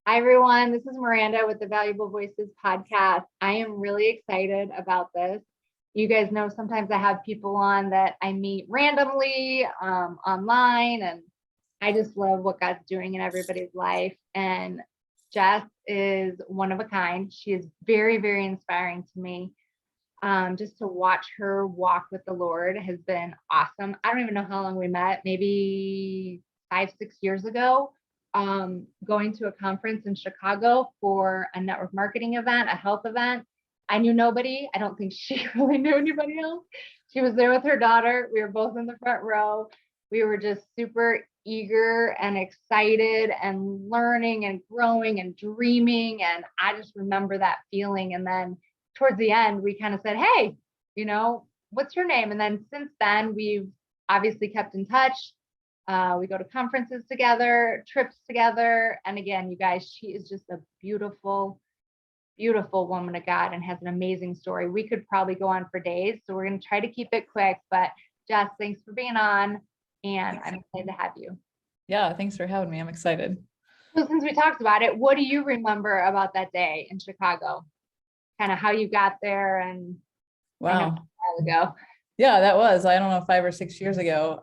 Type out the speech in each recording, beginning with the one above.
Hi, everyone. This is Miranda with the Valuable Voices podcast. I am really excited about this. You guys know sometimes I have people on that I meet randomly online, and I just love what God's doing in everybody's life. And Jess is one of a kind. She is very, very inspiring to me. Just to watch her walk with the Lord has been awesome. I don't even know how long we met, maybe 5, 6 years ago, going to a conference in Chicago for a network marketing event, a health event. I knew nobody. I don't think she really knew anybody else. She was there with her daughter. We were both in the front row. We were just super eager and excited and learning and growing and dreaming. And I just remember that feeling. And then towards the end, we kind of said, hey, what's your name? And then since then, we've obviously kept in touch. We go to conferences together, trips together. And again, you guys, she is just a beautiful, beautiful woman of God and has an amazing story. We could probably go on for days. So we're going to try to keep it quick. But Jess, thanks for being on. And I'm excited to have you. Yeah, thanks for having me. I'm excited. So since we talked about it, what do you remember about that day in Chicago? Kind of how you got there and wow, a while ago. Yeah, that was, I don't know, 5 or 6 years ago.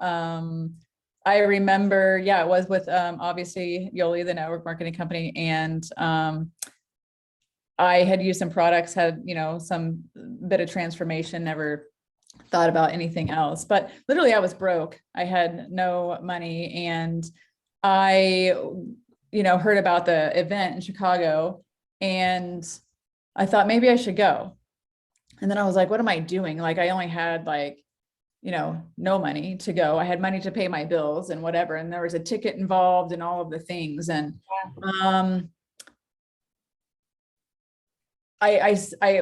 I remember, it was with obviously Yoli, the network marketing company, and I had used some products, had some bit of transformation, never thought about anything else, but literally I was broke. I had no money, and I heard about the event in Chicago, and I thought maybe I should go. And then I was like, what am I doing? Like, I only had no money to go. I had money to pay my bills and whatever. And there was a ticket involved and all of the things. And I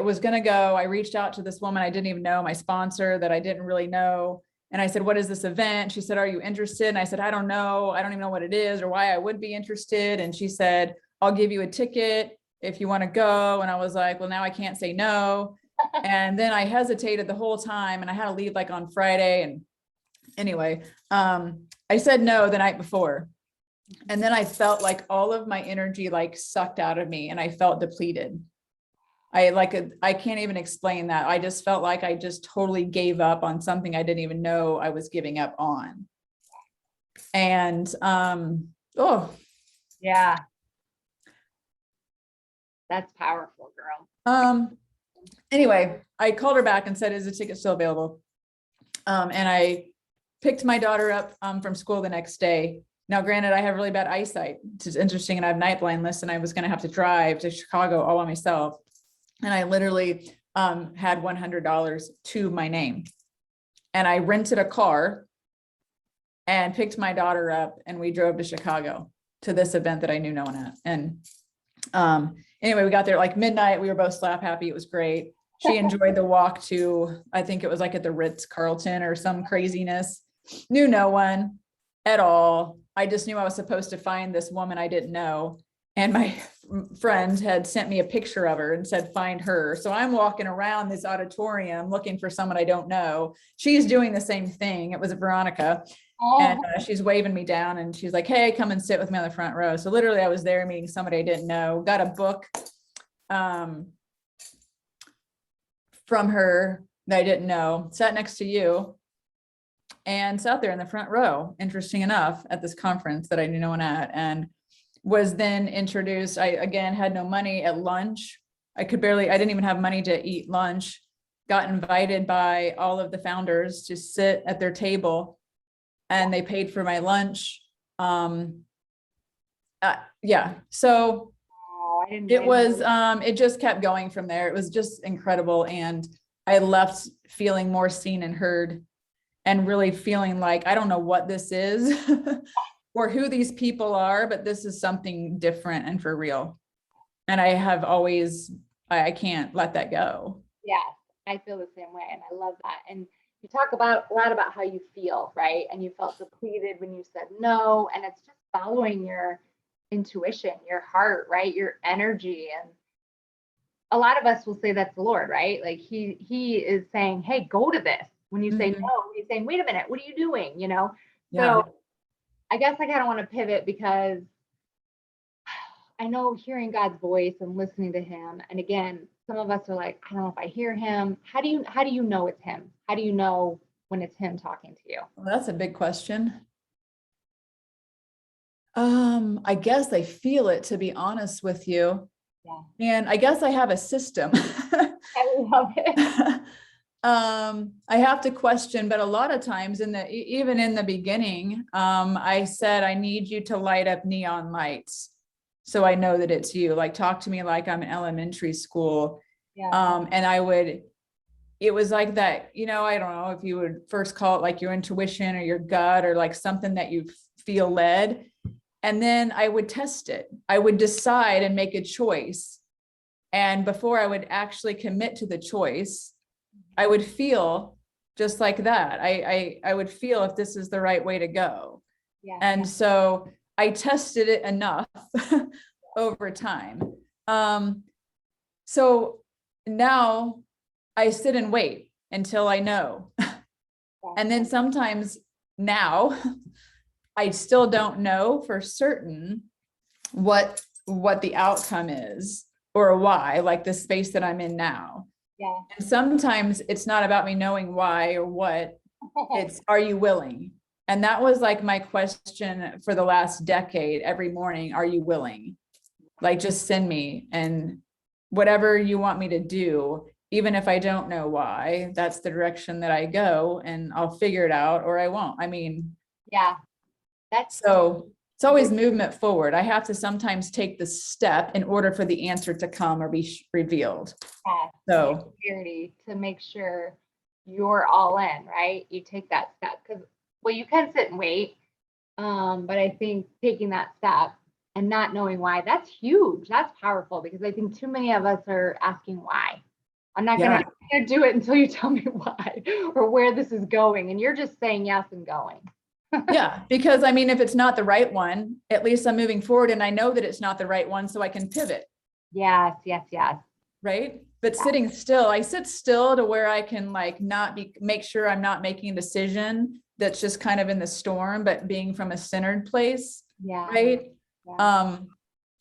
was going to go. I reached out to this woman I didn't even know, my sponsor that I didn't really know. And I said, what is this event? She said, are you interested? And I said, I don't know. I don't even know what it is or why I would be interested. And she said, I'll give you a ticket if you want to go. And I was like, well, now I can't say no. And then I hesitated the whole time, and I had to leave like on Friday. And anyway, I said no the night before. And then I felt like all of my energy like sucked out of me, and I felt depleted. I can't even explain that. I just felt like I just totally gave up on something I didn't even know I was giving up on. And yeah. That's powerful, girl. Anyway, I called her back and said, is the ticket still available? And I picked my daughter up from school the next day. Now, granted, I have really bad eyesight, which is interesting, and I have night blindness, and I was going to have to drive to Chicago all by myself. And I literally had $100 to my name. And I rented a car and picked my daughter up, and we drove to Chicago to this event that I knew no one at. And anyway, we got there like midnight. We were both slap happy. It was great. She enjoyed the walk to, I think it was like at the Ritz-Carlton or some craziness. Knew no one at all. I just knew I was supposed to find this woman I didn't know. And my friend had sent me a picture of her and said, find her. So I'm walking around this auditorium looking for someone I don't know. She's doing the same thing. It was Veronica. And she's waving me down, and she's like, hey, come and sit with me on the front row. So literally I was there meeting somebody I didn't know, got a book from her that I didn't know, sat next to you, and sat there in the front row, interesting enough, at this conference that I knew no one at, and was then introduced. I, again, had no money at lunch. I didn't even have money to eat lunch, got invited by all of the founders to sit at their table, and they paid for my lunch. So it was, it just kept going from there. It was just incredible. And I left feeling more seen and heard, and really feeling like, I don't know what this is or who these people are, but this is something different and for real. And I have always, I can't let that go. Yes, I feel the same way. And I love that. And you talk about a lot about how you feel, right? And you felt depleted when you said no. And it's just following your intuition, your heart, right? Your energy. And a lot of us will say that's the Lord, right? Like he is saying, hey, go to this. When you say no, he's saying, wait a minute, what are you doing? So I guess I kind of want to pivot, because I know hearing God's voice and listening to him. And again, some of us are like, I don't know if I hear him. How do you know it's him? How do you know when it's him talking to you? Well, that's a big question. I guess I feel it, to be honest with you. Yeah. And I guess I have a system. I love it. I have to question, but a lot of times even in the beginning, I said, I need you to light up neon lights. So I know that it's you. Like, talk to me like I'm in elementary school. Yeah. And it was like that, I don't know if you would first call it like your intuition or your gut or like something that you feel led. And then I would test it. I would decide and make a choice. And before I would actually commit to the choice, I would feel just like that. I would feel if this is the right way to go. Yeah. And so I tested it enough over time. So now I sit and wait until I know. And then sometimes now I still don't know for certain what the outcome is or why, like the space that I'm in now. Yeah. And sometimes it's not about me knowing why or what, it's, are you willing? And that was like my question for the last decade, every morning, are you willing? Like, just send me, and whatever you want me to do, even if I don't know why, that's the direction that I go, and I'll figure it out or I won't. I mean, Yeah. That's so it's always movement forward. I have to sometimes take the step in order for the answer to come or be revealed. So clarity to make sure you're all in, right? You take that step because, well, you can sit and wait. But I think taking that step and not knowing why, that's huge. That's powerful because I think too many of us are asking why. I'm not gonna do it until you tell me why or where this is going. And you're just saying yes and going. yeah, because I mean, if it's not the right one, at least I'm moving forward and I know that it's not the right one, so I can pivot. Yes, yes, yes. Right. But sitting still, I sit still to where I can like make sure I'm not making a decision that's just kind of in the storm, but being from a centered place. Yeah. Right. Yeah.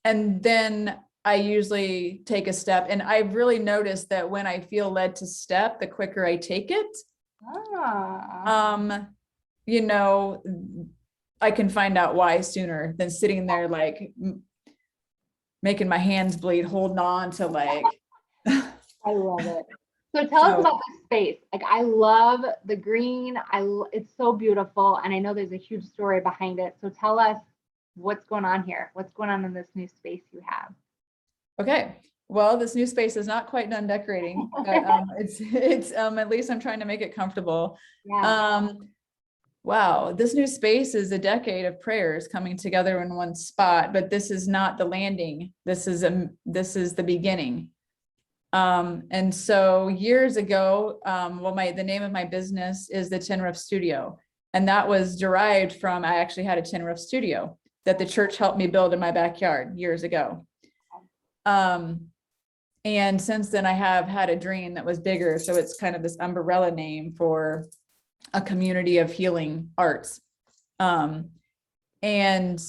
And then I usually take a step, and I've really noticed that when I feel led to step, the quicker I take it. Ah. I can find out why sooner than sitting there like making my hands bleed, holding on to like. I love it. So tell us about the space. Like, I love the green. It's so beautiful, and I know there's a huge story behind it. So tell us what's going on here. What's going on in this new space you have? Okay. Well, this new space is not quite done decorating, but it's at least I'm trying to make it comfortable. Yeah. Wow, this new space is a decade of prayers coming together in one spot, but this is not the landing. This is the beginning. And so years ago, the name of my business is the Tin Roof Studio, and that was derived from, I actually had a tin roof studio that the church helped me build in my backyard years ago. And since then I have had a dream that was bigger. So it's kind of this umbrella name for a community of healing arts. And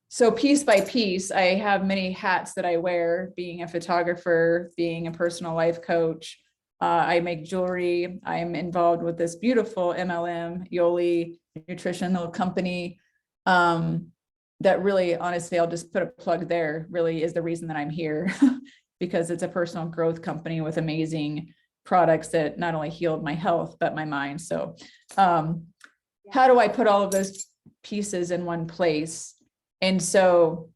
so piece by piece, I have many hats that I wear, being a photographer, being a personal life coach. I make jewelry. I'm involved with this beautiful MLM, Yoli nutritional company. That really, honestly, I'll just put a plug there, really is the reason that I'm here, because it's a personal growth company with amazing products that not only healed my health, but my mind. So how do I put all of those pieces in one place? And so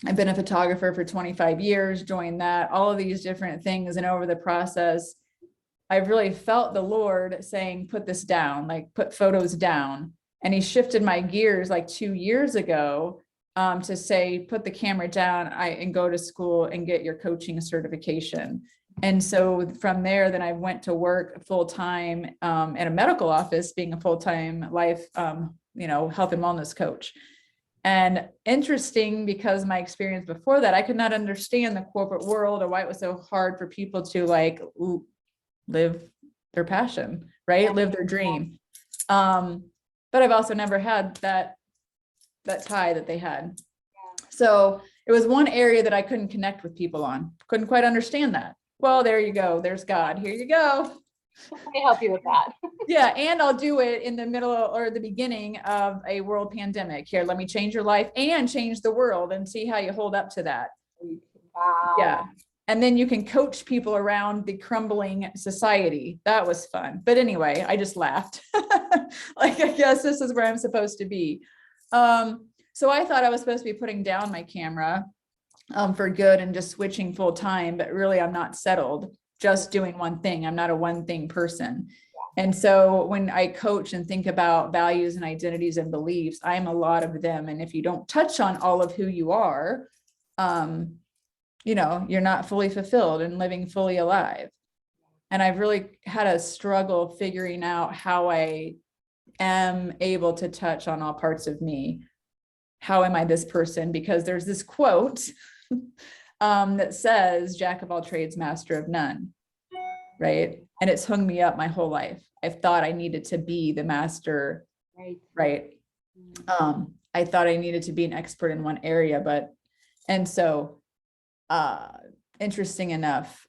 I've been a photographer for 25 years, joined that, all of these different things. And over the process, I've really felt the Lord saying, put this down, like put photos down. And he shifted my gears like 2 years ago to say, put the camera down and go to school and get your coaching certification. And so from there, then I went to work full-time at a medical office, being a full-time life, health and wellness coach. And interesting, because my experience before that, I could not understand the corporate world or why it was so hard for people to like live their passion, right? Live their dream. But I've also never had that tie that they had. So it was one area that I couldn't connect with people on, couldn't quite understand that. Well, there you go. There's God. Here you go. Let me help you with that. Yeah. And I'll do it in the middle or the beginning of a world pandemic. Here, let me change your life and change the world and see how you hold up to that. Wow. Yeah. And then you can coach people around the crumbling society. That was fun. But anyway, I just laughed. Like, I guess this is where I'm supposed to be. So I thought I was supposed to be putting down my camera for good and just switching full time, but really I'm not settled, just doing one thing. I'm not a one thing person. And so when I coach and think about values and identities and beliefs, I'm a lot of them. And if you don't touch on all of who you are, you know, you're not fully fulfilled and living fully alive. And I've really had a struggle figuring out how I am able to touch on all parts of me. How am I this person? Because there's this quote that says, Jack of all trades, master of none, right? And it's hung me up my whole life. I've thought I needed to be the master, right? I thought I needed to be an expert in one area, and so interesting enough,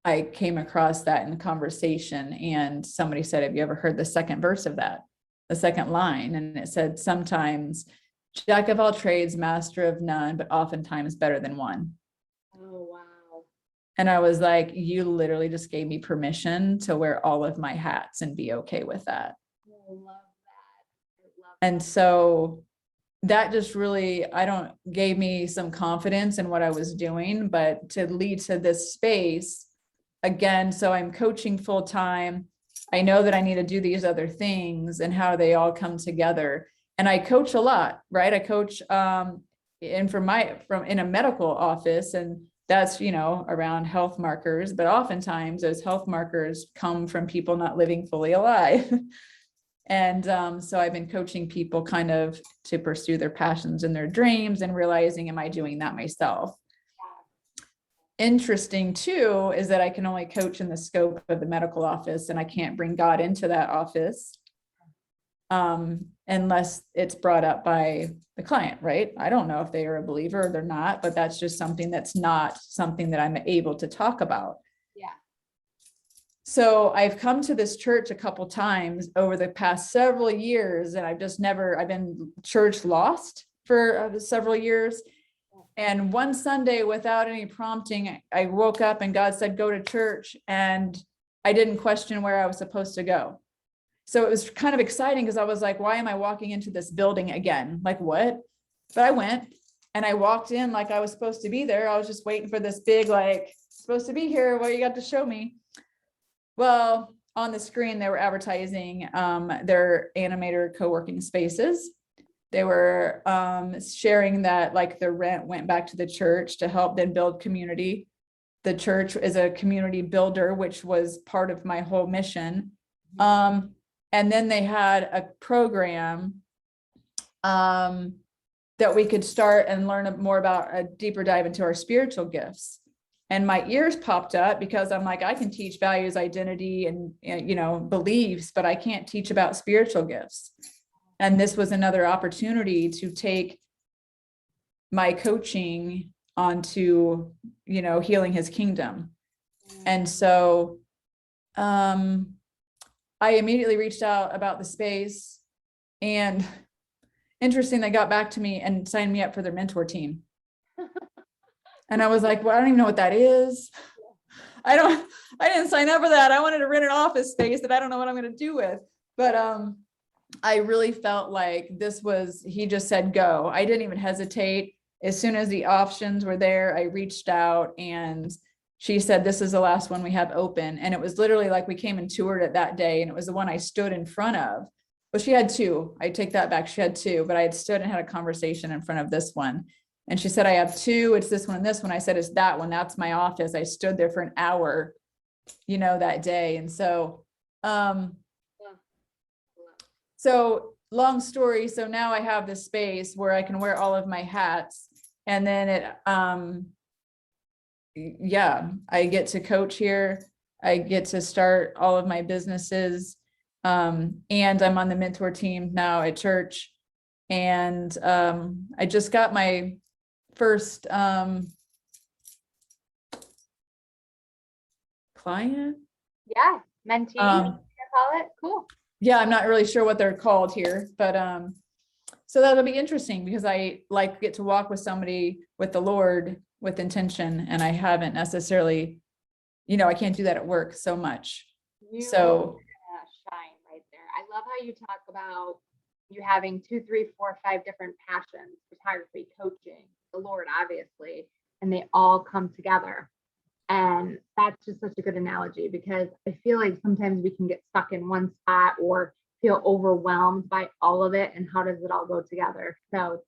I came across that in conversation, and somebody said, have you ever heard the second verse of that? The second line? And it said, sometimes Jack of all trades, master of none, but oftentimes better than one. Oh, wow. And I was like, you literally just gave me permission to wear all of my hats and be okay with that. I love that. And so that just really, gave me some confidence in what I was doing, but to lead to this space again. So I'm coaching full time. I know that I need to do these other things and how they all come together. And I coach a lot, right? I coach from in a medical office, and that's, you know, around health markers, but oftentimes those health markers come from people not living fully alive. And so I've been coaching people kind of to pursue their passions and their dreams and realizing, am I doing that myself? Interesting too, is that I can only coach in the scope of the medical office, and I can't bring God into that office unless it's brought up by the client, right? I don't know if they are a believer or they're not, but that's just something that's not something that I'm able to talk about. Yeah. So I've come to this church a couple times over the past several years, and I've been church lost for several years. And one Sunday, without any prompting, I woke up and God said, go to church. And I didn't question where I was supposed to go. So it was kind of exciting because I was like, why am I walking into this building again? Like, what? But I went and I walked in like I was supposed to be there. I was just waiting for this big, like, supposed to be here. What you got to show me? Well, on the screen, they were advertising their animator co-working spaces. They were sharing that like the rent went back to the church to help them build community. The church is a community builder, which was part of my whole mission. And then they had a program that we could start and learn more about a deeper dive into our spiritual gifts. And my ears popped up because I'm like, I can teach values, identity, and you know, beliefs, but I can't teach about spiritual gifts. And this was another opportunity to take my coaching onto, you know, healing his kingdom. And so I immediately reached out about the space, and interesting, they got back to me and signed me up for their mentor team. And I was like, well, I don't even know what that is. I didn't sign up for that. I wanted to rent an office space that I don't know what I'm going to do with. But I really felt like he just said, go. I didn't even hesitate. As soon as the options were there, I reached out, and she said, this is the last one we have open. And it was literally like we came and toured it that day. And it was the one I stood in front of. Well, she had two. I take that back. She had two, but I had stood and had a conversation in front of this one. And she said, I have two. It's this one and this one. I said, it's that one. That's my office. I stood there for an hour, you know, that day. And so, so long story. So now I have this space where I can wear all of my hats. And then I get to coach here. I get to start all of my businesses. And I'm on the mentor team now at church. And I just got my first client. Yeah, mentee, call it. Cool. Yeah, I'm not really sure what they're called here, but so that'll be interesting because I like get to walk with somebody with the Lord with intention, and I haven't necessarily, I can't do that at work so much. So shine right there. I love how you talk about you having 2, 3, 4, 5 different passions: photography, coaching, the Lord, obviously, and they all come together. And that's just such a good analogy, because I feel like sometimes we can get stuck in one spot or feel overwhelmed by all of it. And how does it all go together? So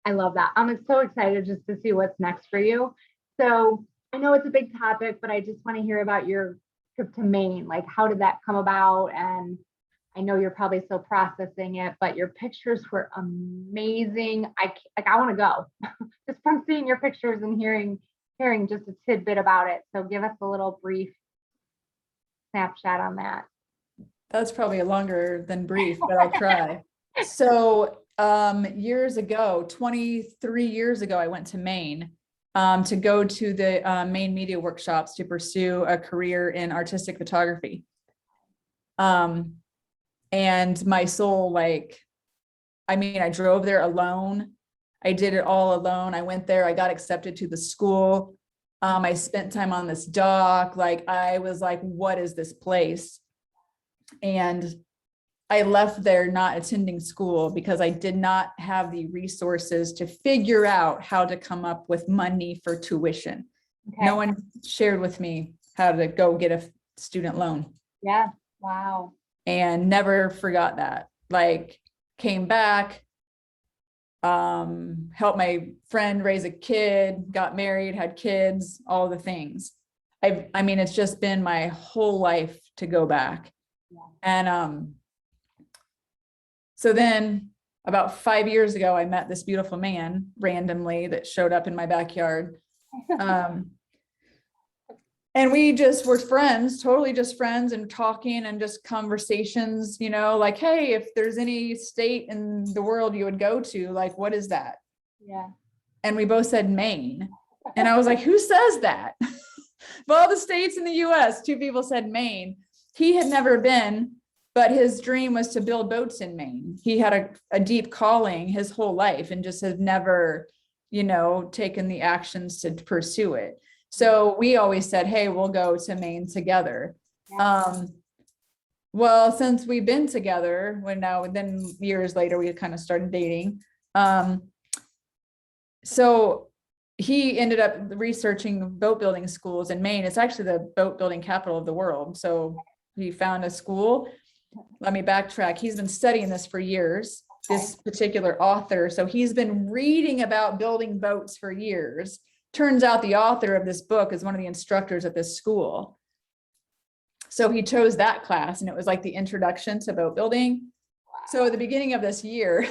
I love that. I'm so excited just to see what's next for you. So I know it's a big topic, but I just want to hear about your trip to Maine. Like, how did that come about? And I know you're probably still processing it, but your pictures were amazing. I want to go just from seeing your pictures and hearing just a tidbit about it. So give us a little brief snapshot on that. that's probably longer than brief, but I'll try. So years ago, 23 years ago, I went to Maine to go to the Maine media workshops to pursue a career in artistic photography. And my soul, I drove there alone. I did it all alone. I went there, I got accepted to the school. I spent time on this dock. I was like, what is this place? And I left there not attending school because I did not have the resources to figure out how to come up with money for tuition. Okay. No one shared with me how to go get a student loan. Yeah. Wow. And never forgot that. Came back, helped my friend raise a kid, got married, had kids, all the things. It's just been my whole life to go back. Yeah. And so then about 5 years ago, I met this beautiful man randomly that showed up in my backyard. And we just were friends, totally just friends, and talking and just conversations, hey, if there's any state in the world you would go to, what is that? Yeah. And we both said Maine. And I was like, who says that? Of all the states in the US, 2 people said Maine. He had never been, but his dream was to build boats in Maine. He had a deep calling his whole life and just had never, taken the actions to pursue it. So we always said, hey, we'll go to Maine together. Yeah. Well, since we've been together, then years later, we kind of started dating. So he ended up researching boat building schools in Maine. It's actually the boat building capital of the world. So he found a school. Let me backtrack. He's been studying this for years, this particular author. So he's been reading about building boats for years. Turns out the author of this book is one of the instructors at this school. So he chose that class, and it was like the introduction to boat building. Wow. So at the beginning of this year,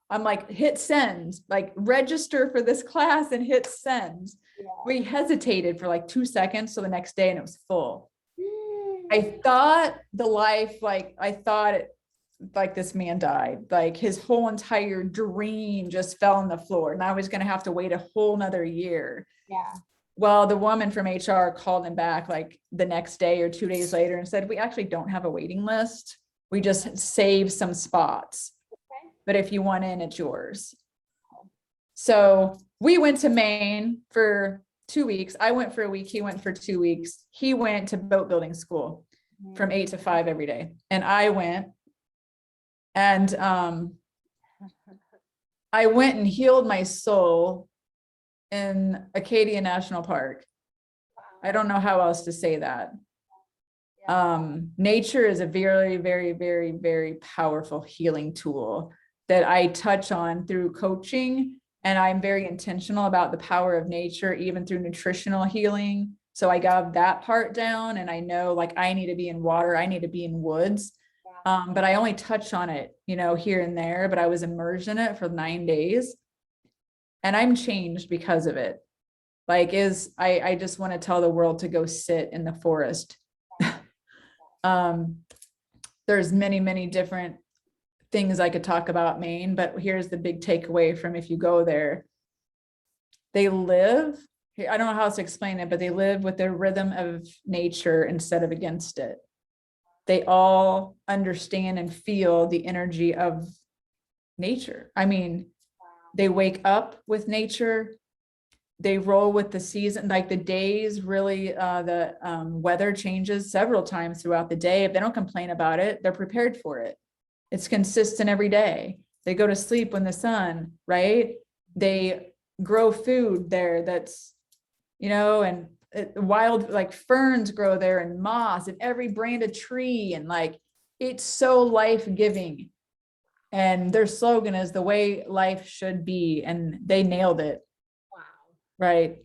I'm like, hit send, register for this class and hit send. Yeah. We hesitated for 2 seconds. So the next day, and it was full. I thought this man died, his whole entire dream just fell on the floor, and I was going to have to wait a whole nother year. Yeah. Well, the woman from HR called him back the next day or 2 days later and said, we actually don't have a waiting list. We just saved some spots, okay, but if you want in, it's yours. So we went to Maine for 2 weeks. I went for a week. He went for 2 weeks. He went to boat building school from 8 to 5 every day. And I went. And I went and healed my soul in Acadia National Park. I don't know how else to say that. Nature is a very, very, very, very powerful healing tool that I touch on through coaching. And I'm very intentional about the power of nature, even through nutritional healing. So I got that part down, and I know I need to be in water. I need to be in woods. But I only touch on it, here and there, but I was immersed in it for 9 days, and I'm changed because of it. I just want to tell the world to go sit in the forest. There's many, many different things I could talk about Maine, but here's the big takeaway from if you go there. They live, I don't know how else to explain it, but they live with the rhythm of nature instead of against it. They all understand and feel the energy of nature. I mean, they wake up with nature. They roll with the season, like the days really, the weather changes several times throughout the day. If they don't complain about it, they're prepared for it. It's consistent every day. They go to sleep when the sun, right? They grow food there that's, and wild, like ferns grow there and moss and every brand of tree. And like, it's so life-giving. And their slogan is the way life should be. And they nailed it. Wow. Right.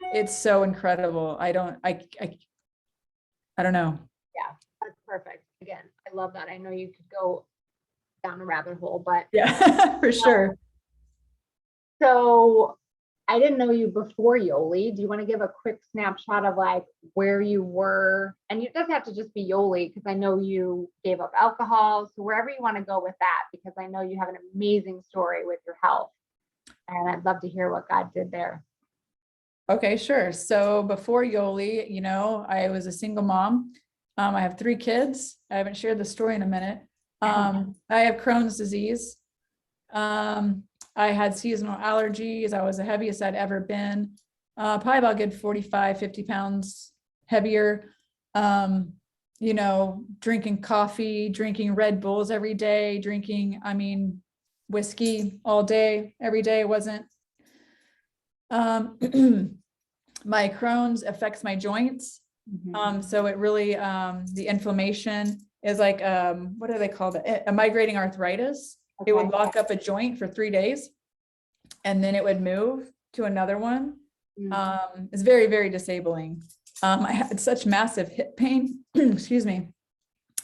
It's so incredible. I don't know. Yeah, that's perfect. Again, I love that. I know you could go down a rabbit hole, but Yeah, for sure. So I didn't know you before Yoli. Do you want to give a quick snapshot of like where you were? And it doesn't have to just be Yoli, because I know you gave up alcohol. So wherever you want to go with that, because I know you have an amazing story with your health. And I'd love to hear what God did there. Okay, sure. So before Yoli, I was a single mom. I have 3 kids. I haven't shared the story in a minute. I have Crohn's disease. I had seasonal allergies. I was the heaviest I'd ever been, probably about a good 45, 50 pounds heavier. Drinking coffee, drinking Red Bulls every day, whiskey all day, every day. It wasn't, my Crohn's affects my joints. So it really, the inflammation is like, what do they call it? A migrating arthritis. Okay. It would lock up a joint for 3 days and then it would move to another one. It's very, very disabling. I had such massive hip pain, excuse me.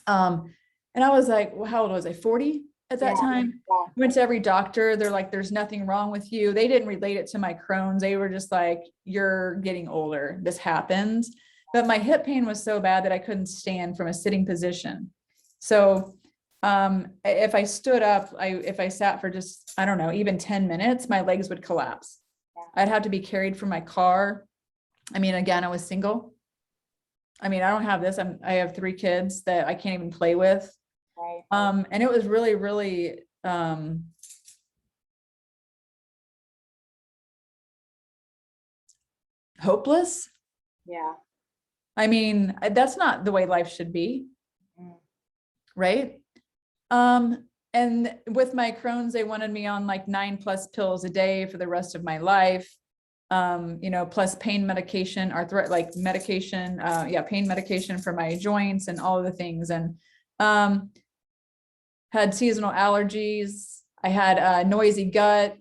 And I was like, well, how old was I? 40 at that time? Went to every doctor. They're like, there's nothing wrong with you. They didn't relate it to my Crohn's. They were just like, you're getting older. This happens. But my hip pain was so bad that I couldn't stand from a sitting position. So if I stood up, if I sat for just, I don't know, even 10 minutes, my legs would collapse. I'd have to be carried from my car. Again, I was single. I don't have this. I have 3 kids that I can't even play with. Right. And it was really, really, hopeless. Yeah. That's not the way life should be. Right. And with my Crohn's, they wanted me on like 9+ pills a day for the rest of my life. Plus pain medication, like medication, pain medication for my joints and all of the things. And, had seasonal allergies. I had a noisy gut.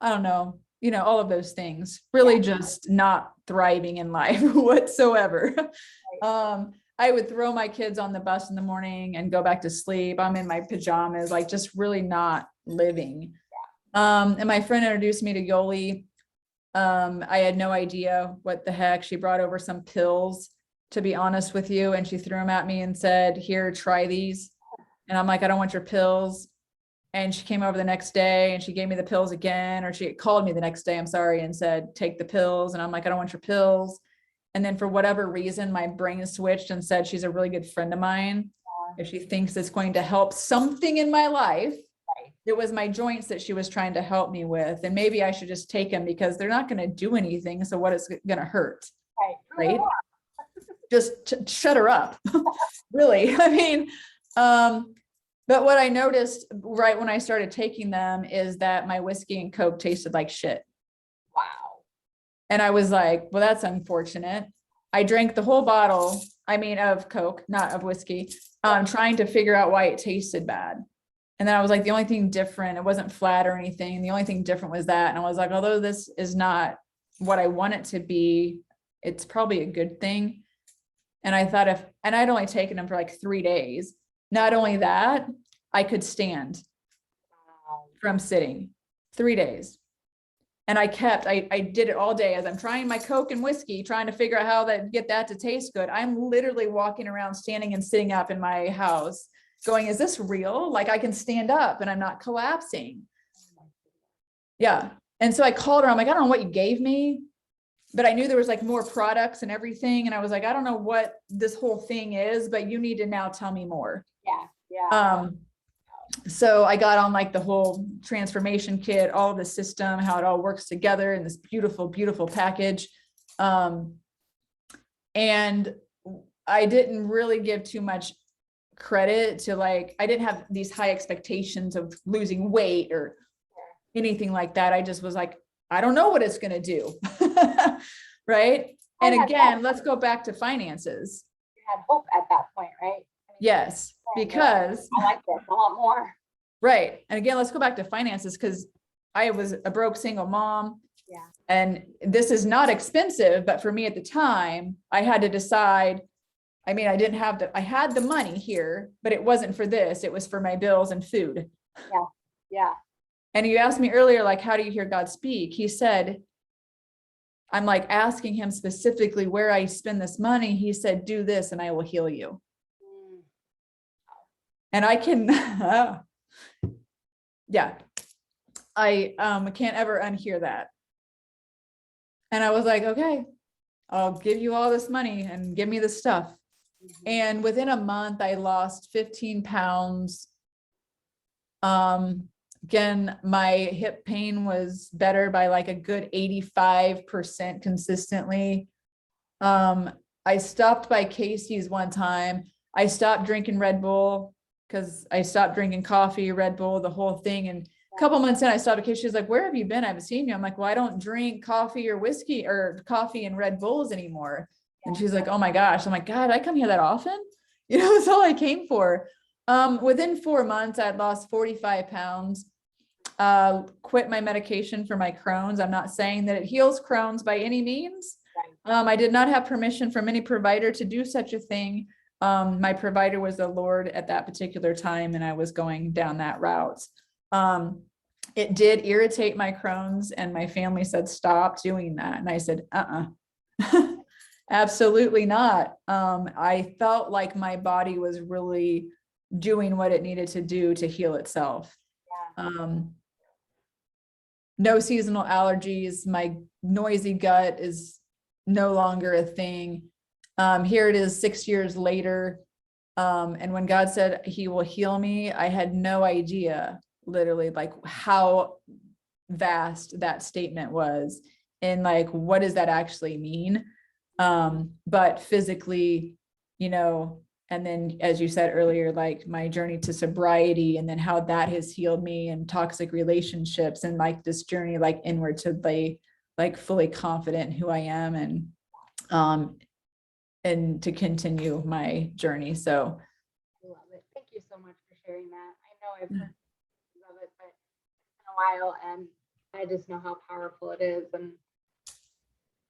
I don't know, all of those things, really just not thriving in life whatsoever. I would throw my kids on the bus in the morning and go back to sleep. I'm in my pajamas, like just really not living. And my friend introduced me to Yoli. I had no idea what the heck. She brought over some pills, to be honest with you. And she threw them at me and said, here, try these. And I'm like, I don't want your pills. And she came over the next day and she gave me the pills again, or she called me the next day, I'm sorry, and said, take the pills. And I'm like, I don't want your pills. And then for whatever reason, my brain switched and said, she's a really good friend of mine. If she thinks it's going to help something in my life, it was my joints that she was trying to help me with. And maybe I should just take them because they're not going to do anything. So what is going to hurt? Right. Just shut her up. Really. But what I noticed right when I started taking them is that my whiskey and Coke tasted like shit. Wow. And I was like, well, that's unfortunate. I drank the whole bottle, of Coke, not of whiskey, trying to figure out why it tasted bad. And then I was like, the only thing different, it wasn't flat or anything. The only thing different was that. And I was like, although this is not what I want it to be, it's probably a good thing. And I thought and I'd only taken them for like 3 days. Not only that, I could stand from sitting 3 days. And I did it all day as I'm trying my Coke and whiskey, trying to figure out how to get that to taste good. I'm literally walking around, standing and sitting up in my house going, is this real? Like I can stand up and I'm not collapsing. Yeah. And so I called her. I'm like, I don't know what you gave me, but I knew there was like more products and everything. And I was like, I don't know what this whole thing is, but you need to now tell me more. Yeah. Yeah. So I got on like the whole transformation kit, all of the system, how it all works together in this beautiful, beautiful package. And I didn't really give too much credit to like, I didn't have these high expectations of losing weight or anything like that. I just was like, I don't know what it's going to do. Right. And again, let's go back to finances. You had hope at that point, right? I mean, yes, because I like this. I want more. Right. And again, let's go back to finances because I was a broke single mom. Yeah. And this is not expensive, but for me at the time, I had to decide. I mean, I had the money here, but it wasn't for this. It was for my bills and food. Yeah. Yeah. And you asked me earlier, like, how do you hear God speak? He said, I'm like asking him specifically where I spend this money. He said, do this and I will heal you. And I can, yeah, I can't ever unhear that. And I was like, okay, I'll give you all this money and give me the stuff. And within a month, I lost 15 pounds. Again, my hip pain was better by like a good 85% consistently. I stopped by Casey's one time. I stopped drinking Red Bull because I stopped drinking coffee, Red Bull, the whole thing. And a couple months in, I stopped at Casey. She's like, where have you been? I haven't seen you. I'm like, well, I don't drink coffee or whiskey or coffee and Red Bulls anymore. And she's like, oh my gosh. I'm like, God, I come here that often? You know, that's all I came for. Within 4 months, I'd lost 45 pounds, quit my medication for my Crohn's. I'm not saying that it heals Crohn's by any means. I did not have permission from any provider to do such a thing. My provider was the Lord at that particular time, and I was going down that route. It did irritate my Crohn's, and my family said, stop doing that. And I said, absolutely not. I felt like my body was really doing what it needed to do to heal itself. No seasonal allergies. My noisy gut is no longer a thing. Here it is 6 years later. And when God said he will heal me, I had no idea literally like how vast that statement was and like, what does that actually mean? But physically, you know, and then as you said earlier, like my journey to sobriety and then how that has healed me and toxic relationships and like this journey, like inward to be like fully confident in who I am and to continue my journey. So I love it. Thank you so much for sharing that. I know I've heard of it, but it's been a while and I just know how powerful it is. And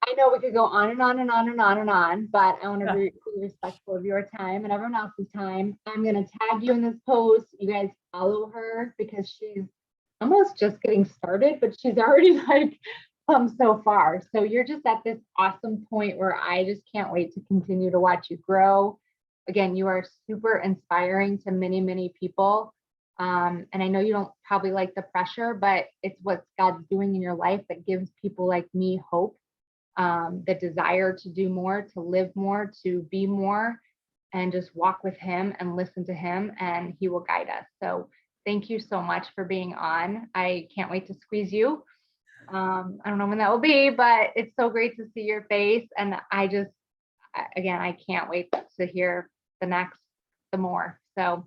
I know we could go on and on and on and on and on, but I want to be respectful of your time and everyone else's time. I'm going to tag you in this post. You guys follow her because she's almost just getting started, but she's already like come so far. So you're just at this awesome point where I just can't wait to continue to watch you grow. Again, you are super inspiring to many, many people. And I know you don't probably like the pressure, but it's what God's doing in your life that gives people like me hope. The desire to do more, to live more, to be more, and just walk with him and listen to him, and he will guide us. So thank you so much for being on. I can't wait to squeeze you. I don't know when that will be, but it's so great to see your face. And I can't wait to hear the more. So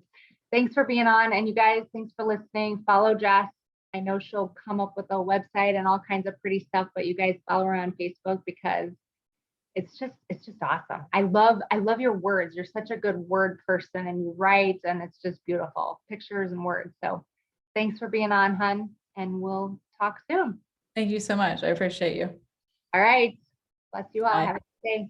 thanks for being on. And you guys, thanks for listening. Follow Jess. I know she'll come up with a website and all kinds of pretty stuff, but you guys follow her on Facebook because it's just awesome. I love your words. You're such a good word person and you write and it's just beautiful pictures and words. So thanks for being on, hun, and we'll talk soon. thank you so much. I appreciate you. All right. Bless you all. Bye. Have a good day.